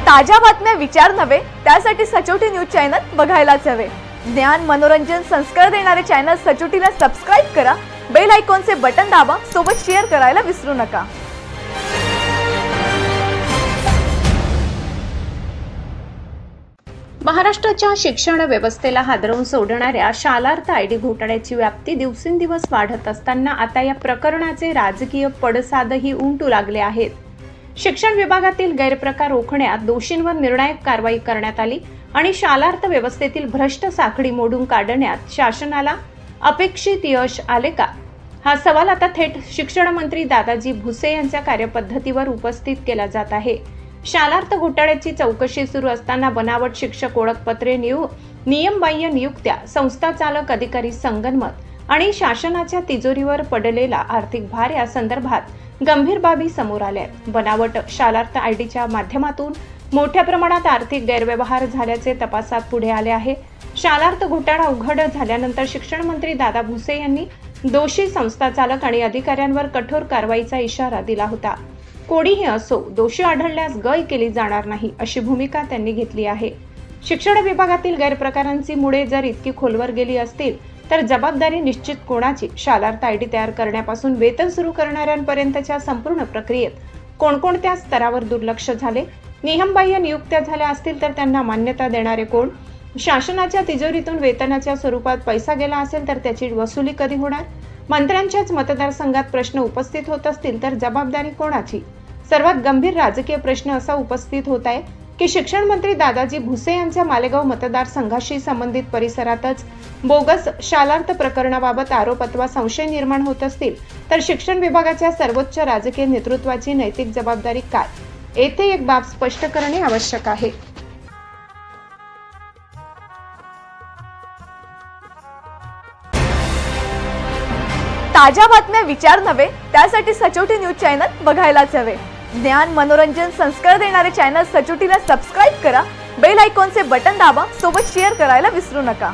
ताज्या बातम्या विचार नव्हे त्यासाठी सचोटी न्यूज चॅनल बघायलाच हवे। ज्ञान मनोरंजन संस्कार देणारे चॅनल सचोटीला सबस्क्राइब करा, बेल आयकॉनचे बटन दाबा, सोबत शेअर करायला विसरू नका। महाराष्ट्राच्या शिक्षण व्यवस्थेला हादरवून सोडणाऱ्या शालार्थ आयडी घोटाळ्याची व्याप्ती दिवसेंदिवस वाढत असताना आता या प्रकरणाचे राजकीय पडसादही उमटू लागले आहेत। शिक्षण विभागातील गैरप्रकार रोखण्यात दोषींवर निर्णायक कारवाई करण्यात आली आणि शालार्थ व्यवस्थेतील भ्रष्ट साखळी मोडून काढण्यात शासनाला अपेक्षित यश आले का? हा सवाल आता थेट शिक्षण मंत्री दादाजी भुसे यांच्या कार्यपद्धतीवर उपस्थित केला जात आहे। शालार्थ घोटाळ्याची चौकशी सुरू असताना बनावट शिक्षक ओळखपत्रे, नियमबाह्य नियुक्त्या, संस्था चालक अधिकारी संगनमत आणि शासनाच्या तिजोरीवर पडलेला आर्थिक भार या संदर्भात गंभीर बाबी समोर आल्या। बनावट शालार्थ आयडीच्या माध्यमातून मोठ्या प्रमाणात आर्थिक गैरव्यवहार झाल्याचे तपासात पुढे आले आहे। शालार्थ घोटाळा उघड झाल्यानंतर शिक्षण मंत्री दादा भुसे यांनी दोषी संस्था चालक आणि अधिकाऱ्यांवर कठोर कारवाईचा इशारा दिला होता। कोणीही असो, दोषी आढळल्यास गय केली जाणार नाही अशी भूमिका त्यांनी घेतली आहे। शिक्षण विभागातील गैरप्रकारांची मुळे जर इतकी खोलवर गेली असतील तर जबाबदारी निश्चित कोणाची? शालार्थ आयडी तयार करण्यापासून वेतन सुरू करणाऱ्यांपर्यंतच्या संपूर्ण प्रक्रियेत कोणकोणत्या स्तरावर दुर्लक्ष झाले? नियमबाह्य नियुक्त्या झाल्या असतील तर त्यांना मान्यता देणारे कोण? शासनाच्या तिजोरीतून वेतनाच्या स्वरूपात पैसा गेला असेल तर त्याची वसुली कधी होणार? मंत्र्यांच्याच मतदारसंघात प्रश्न उपस्थित होत असतील तर जबाबदारी कोणाची? सर्वात गंभीर राजकीय प्रश्न असा उपस्थित होत आहे की शिक्षण मंत्री दादाजी भुसे यांच्या मालेगाव मतदारसंघाशी संबंधित परिसरातच बोगस शालार्थ प्रकरणाबाबत आरोप अथवा संशय निर्माण होत असतील तर शिक्षण विभागाच्या सर्वोच्च राजकीय नेतृत्वाची नैतिक जबाबदारी काय? येथे एक बाब स्पष्ट करणे आवश्यक आहे। ताज्या बातम्या विचार नव्हे त्यासाठी सचोटी न्यूज चॅनल बघायलाच हवे। ज्ञान मनोरंजन संस्कार देणारे चॅनल सचोटीला सबस्क्राइब करा, बेल आयकॉनचे बटन दाबा, सोबत शेअर करायला विसरू नका।